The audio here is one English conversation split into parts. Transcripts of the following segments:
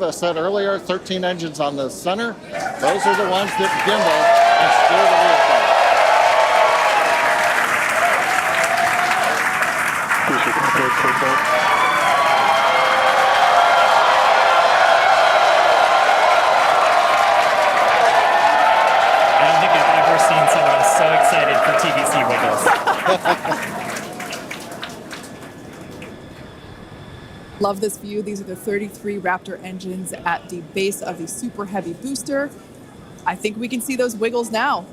I said earlier, 13 engines on the center. Those are the ones that gimbal and steer the vehicle. I don't think I've ever seen someone so excited for TVC wiggles. Love this view. These are the 33 Raptor engines at the base of the super heavy booster. I think we can see those wiggles now.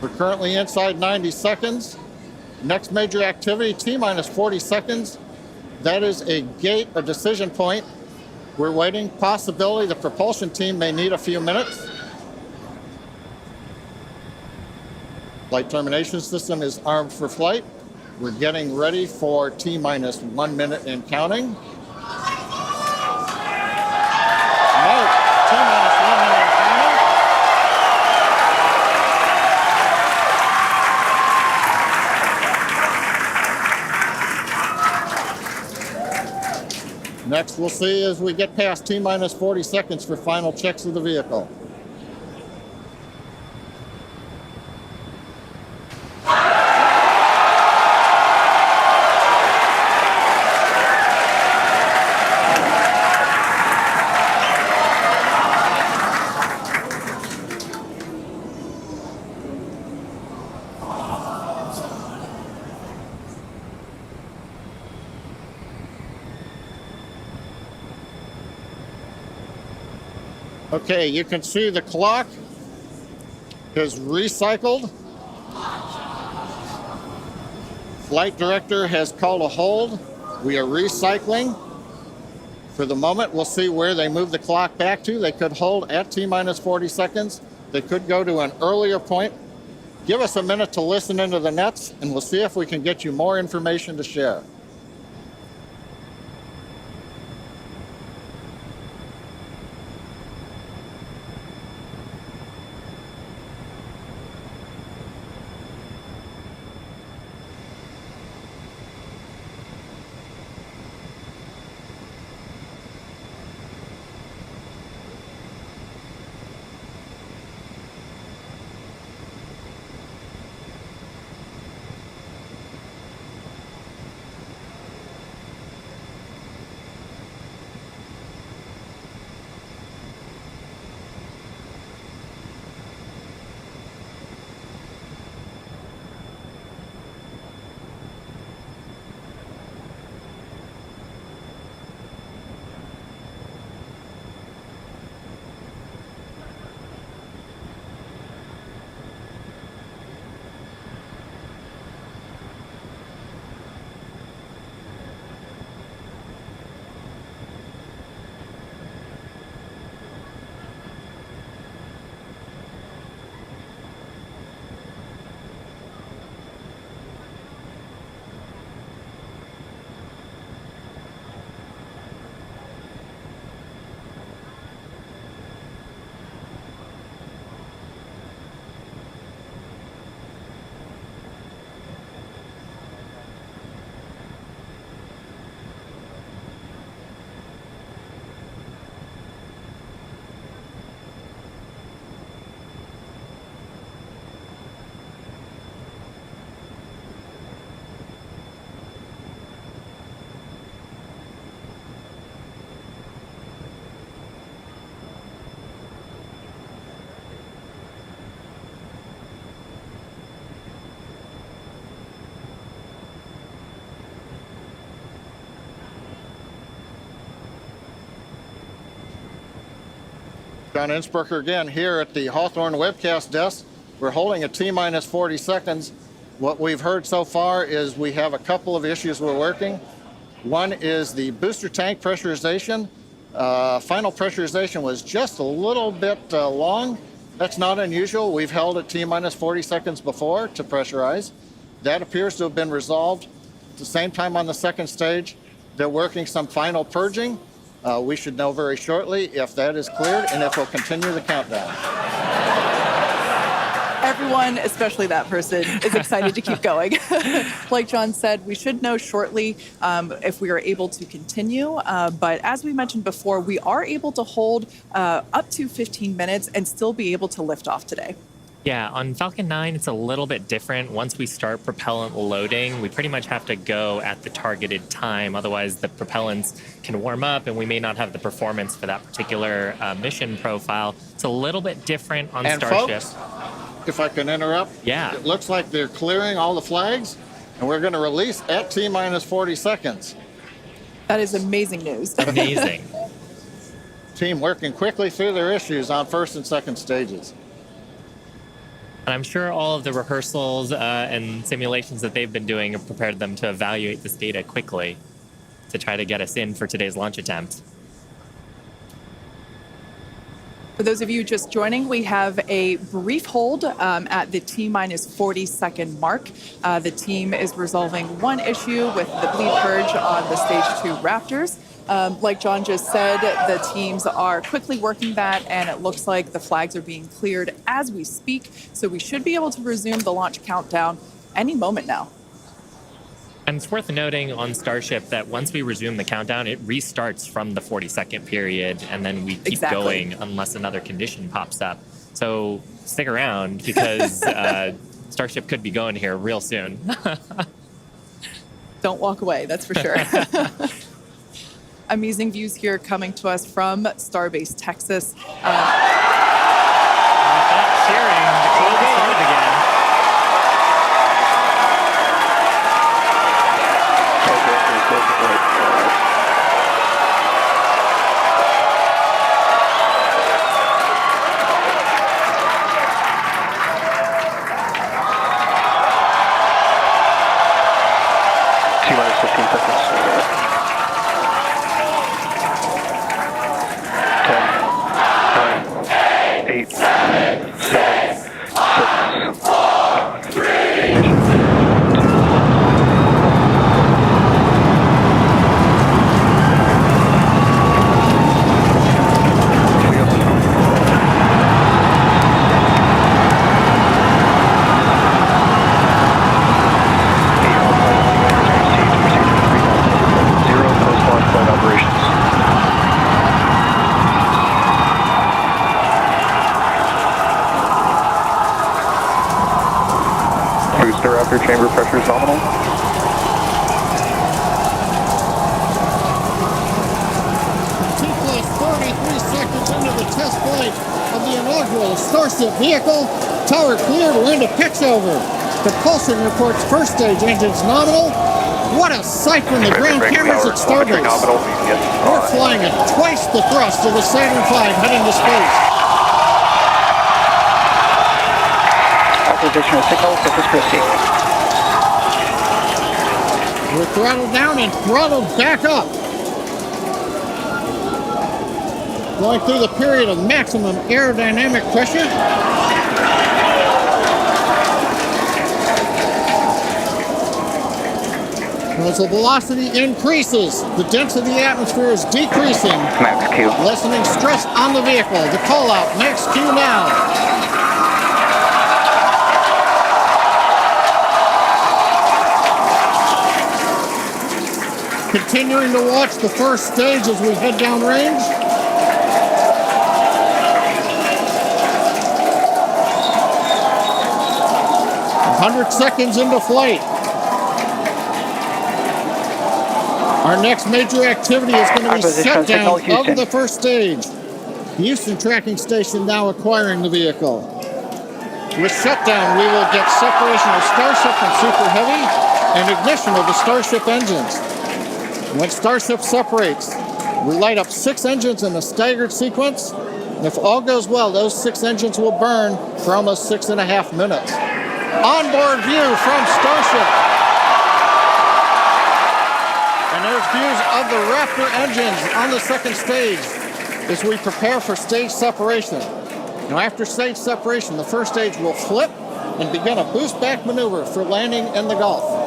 We're currently inside 90 seconds. Next major activity, T-minus 40 seconds. That is a gate, a decision point. We're waiting. Possibility the propulsion team may need a few minutes. Flight termination system is armed for flight. We're getting ready for T-minus 1 minute and counting. No, T-minus 1 minute and counting. Next, we'll see as we get past T-minus 40 seconds for final checks of the vehicle. Okay, you can see the clock is recycled. Flight director has called a hold. We are recycling. For the moment, we'll see where they move the clock back to. They could hold at T-minus 40 seconds. They could go to an earlier point. Give us a minute to listen into the nets, and we'll see if we can get you more information to share. John Innsbrucker again here at the Hawthorne webcast desk. We're holding a T-minus 40 seconds. What we've heard so far is we have a couple of issues we're working. One is the booster tank pressurization. Final pressurization was just a little bit long. That's not unusual. We've held at T-minus 40 seconds before to pressurize. That appears to have been resolved. At the same time on the second stage, they're working some final purging. We should know very shortly if that is cleared and if we'll continue the countdown. everyone, especially that person, is excited to keep going. Like John said, we should know shortly if we are able to continue. But as we mentioned before, we are able to hold up to 15 minutes and still be able to lift off today. Yeah, on Falcon 9, it's a little bit different. Once we start propellant loading, we pretty much have to go at the targeted time. Otherwise, the propellants can warm up and we may not have the performance for that particular mission profile. It's a little bit different on And Starship. folks, if I can interrupt, Yeah. it looks like they're clearing all the flags, and we're going to release at T-minus 40 seconds. That is amazing news. Amazing. Team working quickly through their issues on first and second stages. And I'm sure all of the rehearsals and simulations that they've been doing have prepared them to evaluate this data quickly to try to get us in for today's launch attempt. For those of you just joining, we have a brief hold at the T-minus 40 second mark. The team is resolving one issue with the bleed purge on the stage 2 Raptors. Like John just said, the teams are quickly working that, and it looks like the flags are being cleared as we speak. So we should be able to resume the launch countdown any moment now. And it's worth noting on Starship that once we resume the countdown, it restarts from the 40-second period, and then we keep going unless another condition pops up. So stick around because Starship could be going here real soon. Don't walk away, that's for sure. Amazing views here coming to us from Starbase, Texas. Cheering, the clock started again. T-minus 15 seconds. 10, 9, 8, 7, 6, 5, 3, Raptor chamber pressure is nominal. T-plus 43 seconds into the test flight of the inaugural Starship vehicle. Tower cleared, we're into pitch over. Propulsion reports first stage engines nominal. What a sight from the ground cameras at Starbase. We're flying at twice the thrust of the Saturn V heading to space. Authorization of signal, surface proceed. We're throttled down and throttled back up. Going through the period of maximum aerodynamic pressure. As the velocity increases, the density of the atmosphere is decreasing. Max Q. Lessening stress on the vehicle. The call out, max Q now. Continuing to watch the first stage as we head downrange. A 100 seconds into flight. Our next major activity is going to be shutdown of the first stage. Houston tracking station now acquiring the vehicle. With shutdown, we will get separation of Starship from Super Heavy and ignition of the Starship engines. When Starship separates, we light up 6 engines in a staggered sequence. And if all goes well, those 6 engines will burn for almost 6.5 minutes. Onboard view from Starship. And there's views of the Raptor engines on the second stage as we prepare for stage separation. Now after stage separation, the first stage will flip and begin a boost back maneuver for landing in the Gulf.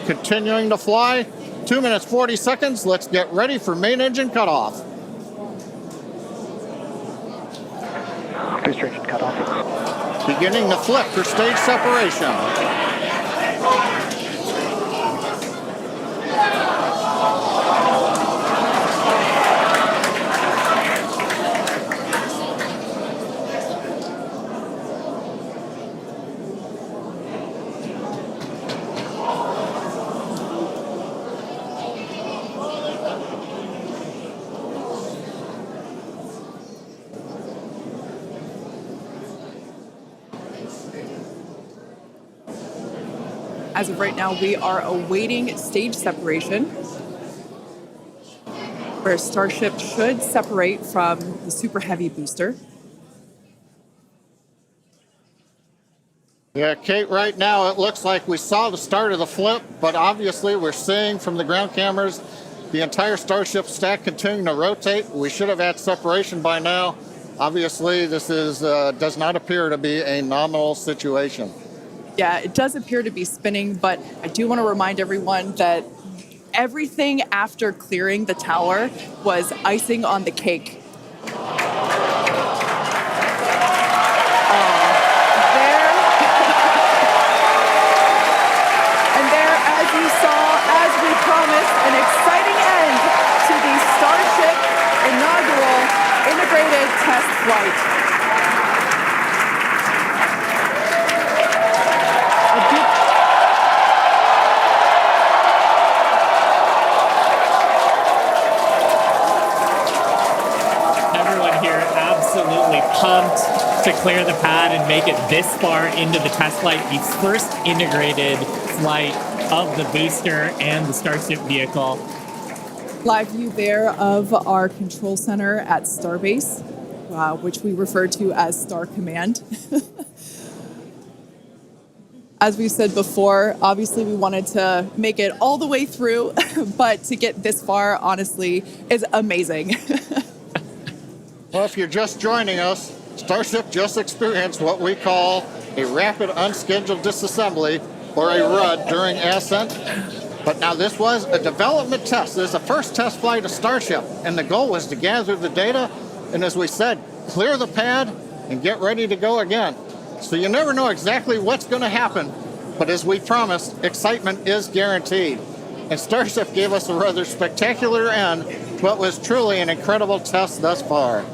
continuing to fly. 2 minutes, 40 seconds. Let's get ready for main engine cutoff. Booster engine cutoff. Beginning the flip for stage separation. As of right now, we are awaiting stage separation, where Starship should separate from the Super Heavy booster. Yeah, Kate, right now it looks like we saw the start of the flip, but obviously we're seeing from the ground cameras the entire Starship stack continuing to rotate. We should have had separation by now. Obviously, this is does not appear to be a nominal situation. Yeah, it does appear to be spinning, but I do want to remind everyone that everything after clearing the tower was icing on the cake. As you saw, as we promised, an exciting end to the Starship inaugural integrated test flight. Everyone here absolutely pumped to clear the pad and make it this far into the test flight, the first integrated flight of the booster and the Starship vehicle. Live view there of our control center at Starbase, which we refer to as Star Command. As we said before, obviously we wanted to make it all the way through, but to get this far, honestly, is amazing. Well, if you're just joining us, Starship just experienced what we call a rapid unscheduled disassembly, or a RUD, during ascent. But now this was a development test. This is the first test flight of Starship, and the goal was to gather the data, and as we said, clear the pad and get ready to go again. So you never know exactly what's going to happen, but as we promised, excitement is guaranteed. And Starship gave us a rather spectacular end to what was truly an incredible test thus far.